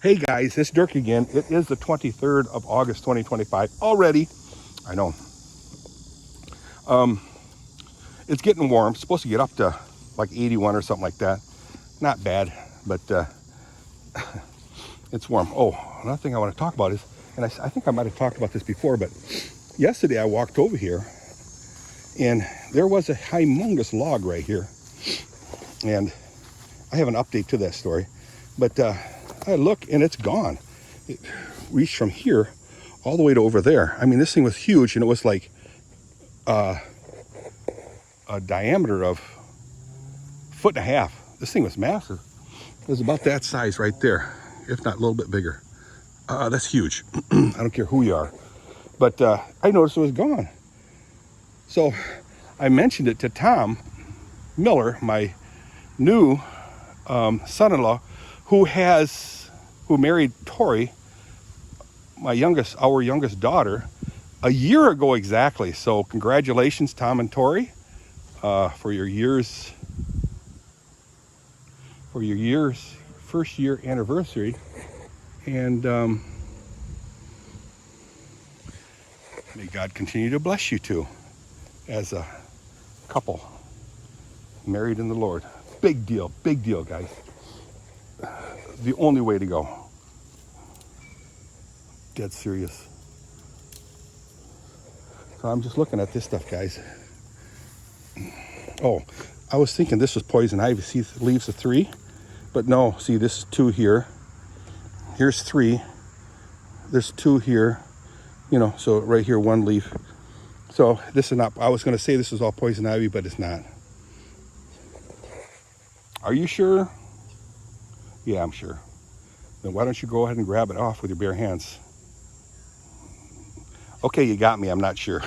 Hey guys, it's Dirk again. It is the 23rd of August 2025 already. I know. It's getting warm. It's supposed to get up to like 81 or something like that. Not bad, but it's warm. Oh, another thing I want to talk about is, and I think I might have talked about this before, but yesterday I walked over here and there was a humongous log right here. And I have an update to that story, but I look and it's gone. It reached from here all the way to over there. I mean, this thing was huge, and it was like a diameter of 1.5 feet. This thing was massive. It was about that size right there, if not a little bit bigger. That's huge. I don't care who you are. But I noticed it was gone. So I mentioned it to Tom Miller, my new son-in-law, who married Tori, our youngest daughter, a year ago exactly. So congratulations, Tom and Tori, for your first year anniversary. And may God continue to bless you two as a couple married in the Lord. Big deal, guys. The only way to go. Dead serious. So I'm just looking at this stuff, guys. Oh, I was thinking this was poison ivy. See, it leaves of 3, but no. See, this is 2 here. Here's 3. There's 2 here. You know, so right here, 1 leaf. So this is not. I was going to say this is all poison ivy, but it's not. Are you sure? Yeah, I'm sure. Then why don't you go ahead and grab it off with your bare hands? Okay, you got me. I'm not sure.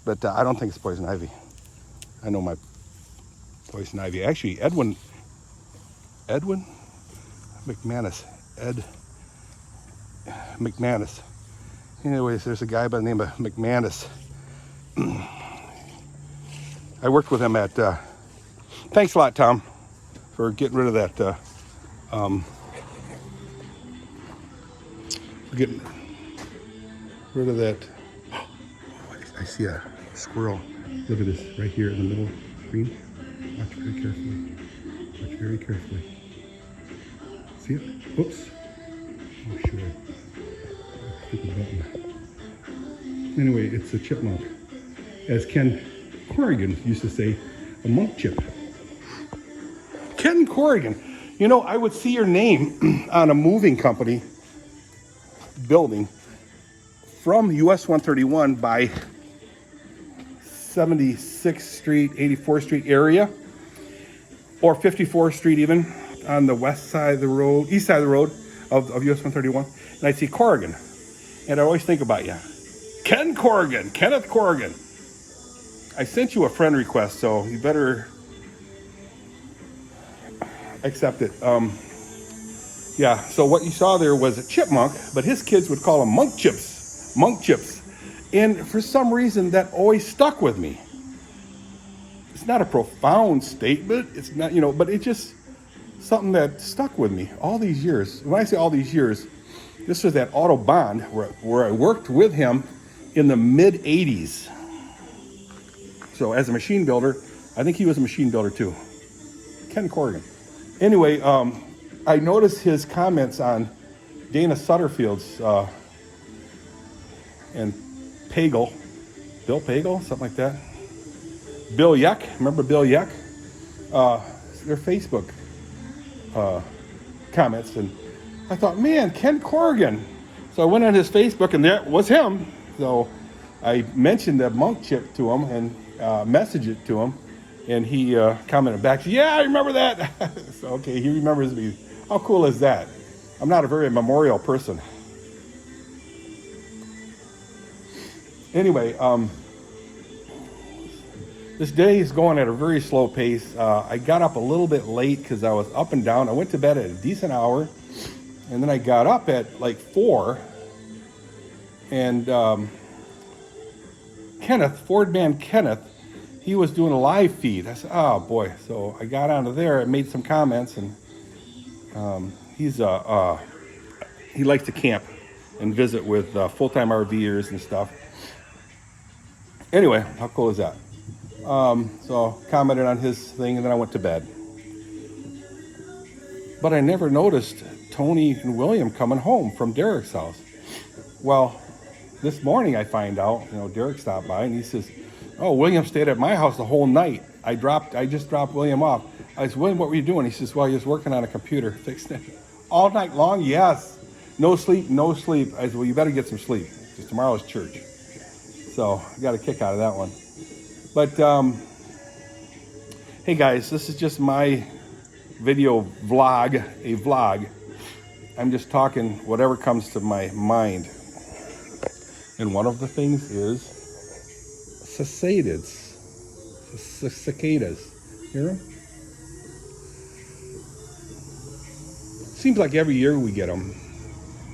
But I don't think it's poison ivy. I know my poison ivy. Actually, Edwin McManus. Ed McManus. Anyways, there's a guy by the name of McManus. I worked with him at... thanks a lot, Tom, for getting rid of that... getting rid of that. Oh, I see a squirrel. Look at this right here in the middle screen. Watch very carefully. Watch very carefully. See it? Oops. Oh, sure. Stupid button. Anyway, it's a chipmunk. As Ken Corrigan used to say, a monk chip. Ken Corrigan. You know, I would see your name on a moving company building from US 131 by 76th Street, 84th Street area, or 54th Street even, on the west side of the road, east side of the road of US 131, and I'd see Corrigan, and I always think about you. Ken Corrigan, Kenneth Corrigan. I sent you a friend request, so you better accept it. Yeah, so what you saw there was a chipmunk, but his kids would call them monk chips. And for some reason, that always stuck with me. It's not a profound statement. It's not, but it's just something that stuck with me all these years. When I say all these years, this was at Autobahn where I worked with him in the mid-'80s. So as a machine builder, I think he was a machine builder too. Ken Corrigan. Anyway, I noticed his comments on Dana Sutterfield's and Pagel, Bill Pagel, something like that. Bill Yeck, remember Bill Yeck? Their Facebook comments, and I thought, man, Ken Corrigan. So I went on his Facebook, and there was him. So I mentioned that monk chip to him and messaged it to him, and he commented back, yeah, I remember that. So, okay, he remembers me. How cool is that? I'm not a very memorial person. Anyway, this day is going at a very slow pace. I got up a little bit late because I was up and down. I went to bed at a decent hour, and then I got up at like 4. And Ford man Kenneth, he was doing a live feed. I said, oh boy. So I got onto there and made some comments, and he's a he likes to camp and visit with full-time RVers and stuff. Anyway, how cool is that? So commented on his thing, and then I went to bed. But I never noticed Tony and William coming home from Derek's house. Well, this morning I find out, Dirk stopped by and he says, "Oh, William stayed at my house the whole night. I just dropped William off." I said, "William, what were you doing?" He says, "Well, he was working on a computer, fixing it." All night long? Yes. No sleep, no sleep. I said, "Well, you better get some sleep, because tomorrow's church." So I got a kick out of that one. But hey guys, this is just my video vlog, a vlog. I'm just talking whatever comes to my mind. And one of the things is cicadas. Hear them? Seems like every year we get them.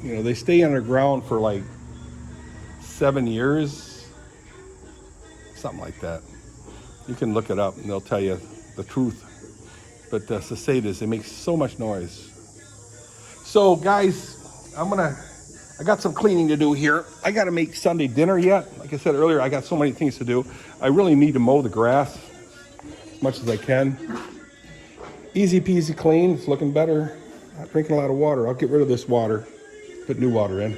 They stay underground for like 7 years, something like that. You can look it up and they'll tell you the truth. But cicadas, they make so much noise. So guys, I got some cleaning to do here. I got to make Sunday dinner yet. Like I said earlier, I got so many things to do. I really need to mow the grass as much as I can. Easy peasy clean. It's looking better. Not drinking a lot of water. I'll get rid of this water. Put new water in.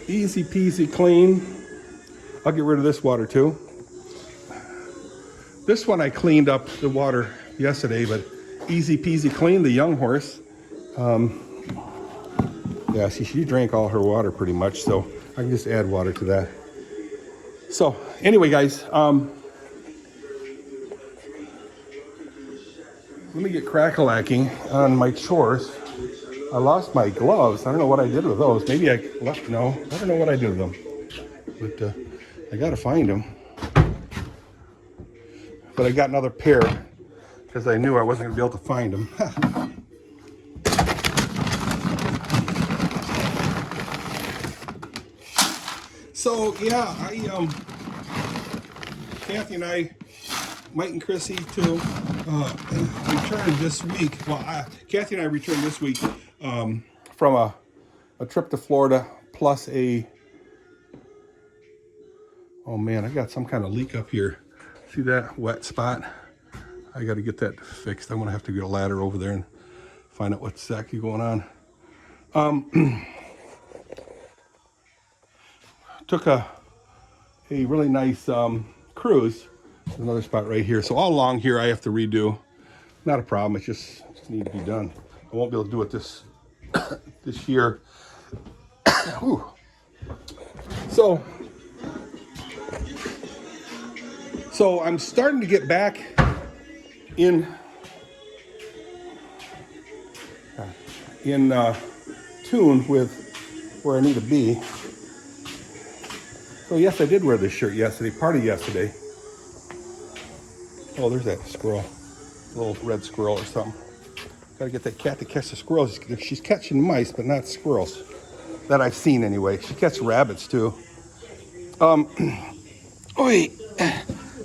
Easy peasy clean. I'll get rid of this water too. This one I cleaned up the water yesterday, but easy peasy clean, the young horse. Yeah, see, she drank all her water pretty much, so I can just add water to that. So anyway, guys, let me get crack-a-lacking on my chores. I lost my gloves. I don't know what I did with those. Maybe I left, no, I don't know what I did with them. But I gotta find them. But I got another pair because I knew I wasn't gonna be able to find them. So yeah, Kathy and I, Mike and Chrissy too, returned this week. Well, Kathy and I returned this week from a trip to Florida, plus oh man, I got some kind of leak up here. See that wet spot? I got to get that fixed. I'm gonna have to get a ladder over there and find out what's exactly going on. Took a really nice cruise. There's another spot right here. So all along here I have to redo. Not a problem. It just needs to be done. I won't be able to do it this year. So I'm starting to get back in tune with where I need to be. So yes, I did wear this shirt yesterday, party yesterday. Oh, there's that squirrel, a little red squirrel or something. Gotta get that cat to catch the squirrels. She's catching mice, but not squirrels. That I've seen anyway. She catches rabbits too.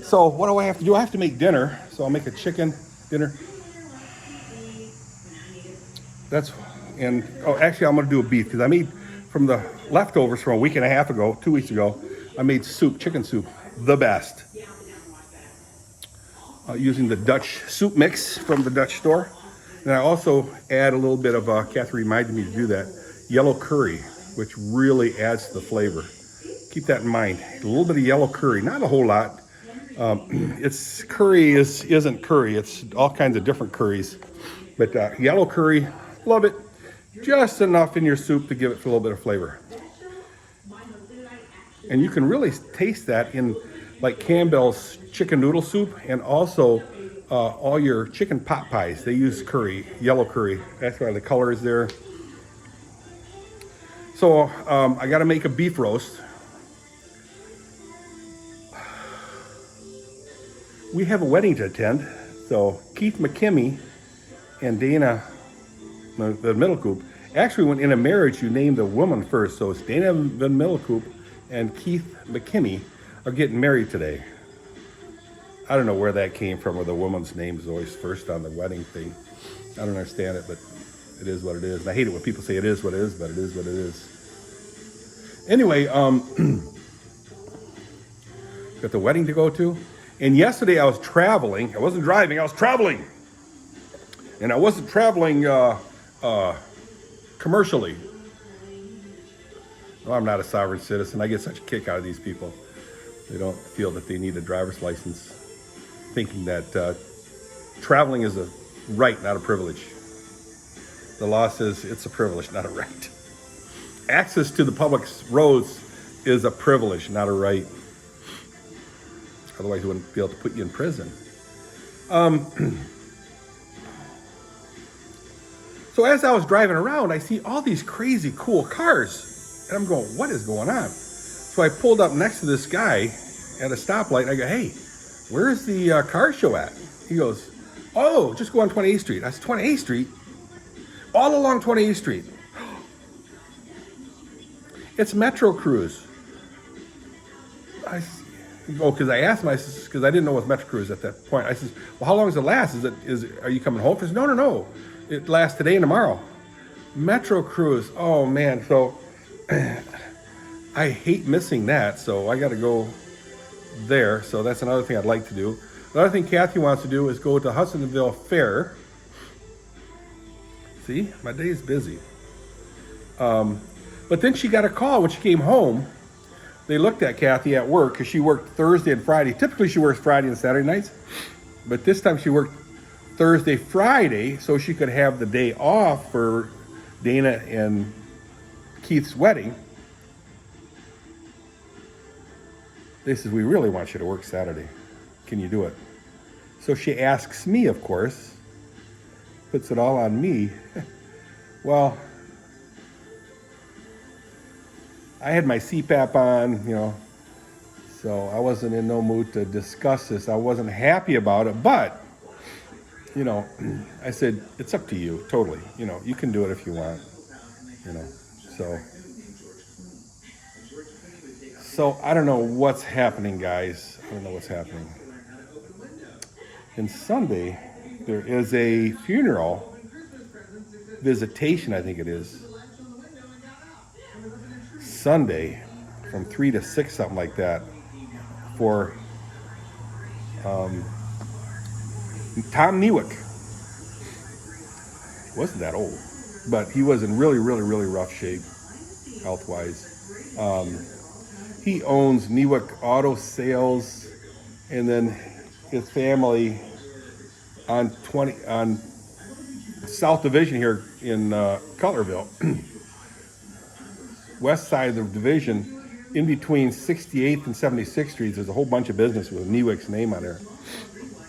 So what do I have to do? I have to make dinner. So I'll make a chicken dinner. Actually I'm gonna do a beef because I made from the leftovers from a week and a half ago, 2 weeks ago, I made soup, chicken soup, the best. Using the Dutch soup mix from the Dutch store. And I also add a little bit of, Kathy reminded me to do that, yellow curry, which really adds to the flavor. Keep that in mind. A little bit of yellow curry, not a whole lot. It's curry isn't curry. It's all kinds of different curries. But yellow curry, love it. Just enough in your soup to give it a little bit of flavor. And you can really taste that in like Campbell's chicken noodle soup and also all your chicken pot pies. They use curry, yellow curry. That's why the color is there. So I got to make a beef roast. We have a wedding to attend. So Keith McKimmey and Dana, the Middlecoop. Actually, when in a marriage, you name the woman first. So it's Dana Van Middlecoop and Keith McKimmey are getting married today. I don't know where that came from, where the woman's name is always first on the wedding thing. I don't understand it, but It is what it is. And I hate it when people say it is what it is, but it is what it is. Anyway, got the wedding to go to. And yesterday I was traveling. I wasn't driving, I was traveling. And I wasn't traveling commercially. No, I'm not a sovereign citizen. I get such a kick out of these people. They don't feel that they need a driver's license, thinking that traveling is a right, not a privilege. The law says it's a privilege, not a right. Access to the public roads is a privilege, not a right. Otherwise, they wouldn't be able to put you in prison. So as I was driving around, I see all these crazy cool cars. And I'm going, what is going on? So I pulled up next to this guy at a stoplight. And I go, hey, where's the car show at? He goes, oh, just go on 28th Street. I said, 28th Street? All along 28th Street. It's Metro Cruise. Because I asked him, I said, because I didn't know it was Metro Cruise at that point. I said, well, how long does it last? Are you coming home? He says, no. It lasts today and tomorrow. Metro Cruise. Oh, man. So I hate missing that. So I got to go there. So that's another thing I'd like to do. Another thing Kathy wants to do is go to Hudsonville Fair. See, my day is busy. But then she got a call when she came home. They looked at Kathy at work because she worked Thursday and Friday. Typically she works Friday and Saturday nights. But this time she worked Thursday, Friday, so she could have the day off for Dana and Keith's wedding. They said, we really want you to work Saturday. Can you do it? So she asks me, of course, puts it all on me. Well, I had my CPAP on, so I wasn't in no mood to discuss this. I wasn't happy about it, but, I said, it's up to you, totally. You can do it if you want, So I don't know what's happening, guys. I don't know what's happening. And Sunday, there is a funeral visitation, I think it is. Sunday from 3 to 6, something like that, for Tom Newick. He wasn't that old, but he was in really, really, really rough shape, health-wise. He owns Newick Auto Sales, and then his family on South Division here in Cutlerville. West side of the division, in between 68th and 76th Streets, there's a whole bunch of business with Newick's name on there.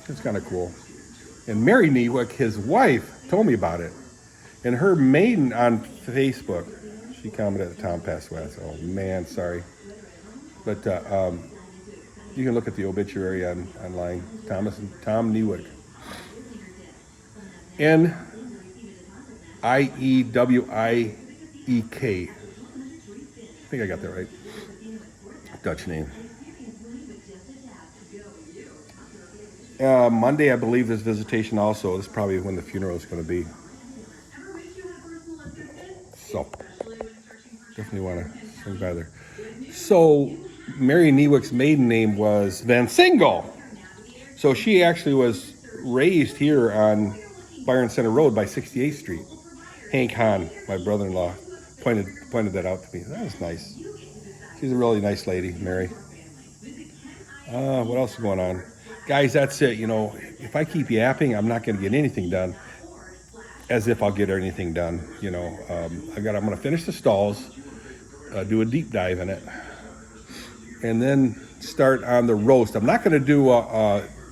It's kind of cool. And Mary Newick, his wife, told me about it. And her maiden on Facebook, she commented that Tom passed away. I said, oh man, sorry. But you can look at the obituary online. Tom Newick. Niewiek. I think I got that right. Dutch name. Monday, I believe there's visitation also. This is probably when the funeral is going to be. So, definitely want to swing by there. So, Mary Newick's maiden name was Van Single. So she actually was raised here on Byron Center Road by 68th Street. Hank Hahn, my brother-in-law, pointed that out to me. That was nice. She's a really nice lady, Mary. What else is going on? Guys, that's it. If I keep yapping, I'm not going to get anything done. As if I'll get anything done. I'm going to finish the stalls, do a deep dive in it, and then start on the roast. I'm not going to do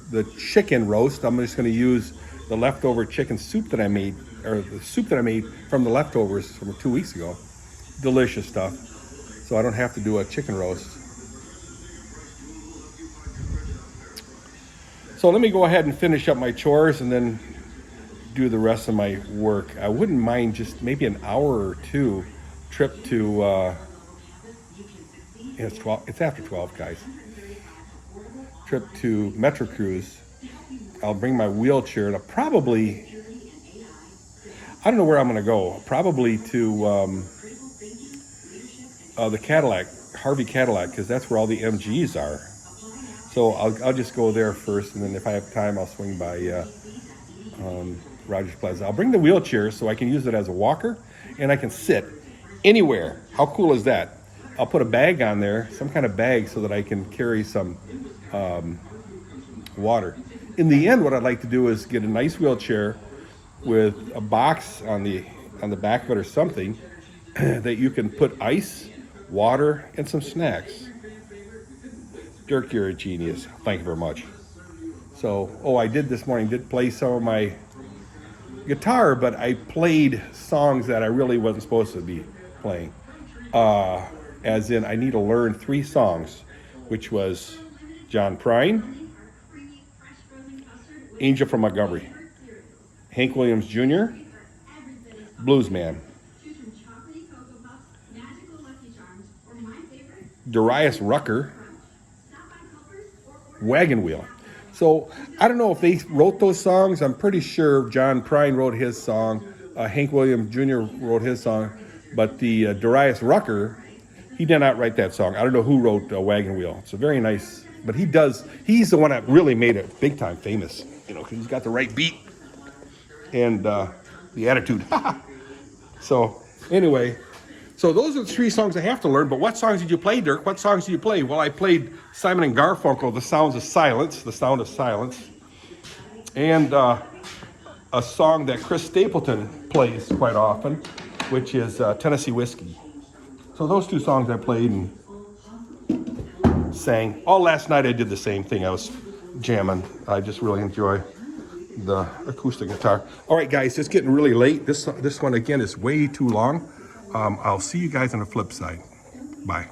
the chicken roast. I'm just going to use the leftover chicken soup that I made, or the soup that I made from the leftovers from 2 weeks ago. Delicious stuff. So I don't have to do a chicken roast. So let me go ahead and finish up my chores and then do the rest of my work. I wouldn't mind just maybe an hour or two trip to, it's after 12, guys. Trip to Metro Cruise. I'll bring my wheelchair and I don't know where I'm going to go. Probably to the Cadillac, Harvey Cadillac, because that's where all the MGs are. So I'll just go there first, and then if I have time, I'll swing by Rogers Plaza. I'll bring the wheelchair so I can use it as a walker, and I can sit anywhere. How cool is that? I'll put a bag on there, some kind of bag, so that I can carry some water. In the end, what I'd like to do is get a nice wheelchair with a box on the back of it or something that you can put ice, water, and some snacks. Dirk, you're a genius. Thank you very much. So, I did this morning, did play some of my guitar, but I played songs that I really wasn't supposed to be playing. As in, I need to learn 3 songs, which was John Prine, Angel from Montgomery, Hank Williams Jr., Bluesman, Darius Rucker, Wagon Wheel. So I don't know if they wrote those songs. I'm pretty sure John Prine wrote his song, Hank Williams Jr. wrote his song, but the Darius Rucker, he did not write that song. I don't know who wrote Wagon Wheel. It's a very nice, but he's the one that really made it big time famous, because he's got the right beat and the attitude. So anyway, so those are the 3 songs I have to learn, but what songs did you play, Dirk? What songs did you play? Well, I played Simon and Garfunkel, The Sound of Silence, and a song that Chris Stapleton plays quite often, which is Tennessee Whiskey. So those 2 songs I played and sang. All last night I did the same thing. I was jamming. I just really enjoy the acoustic guitar. All right, guys, it's getting really late. This one, again, is way too long. I'll see you guys on the flip side. Bye.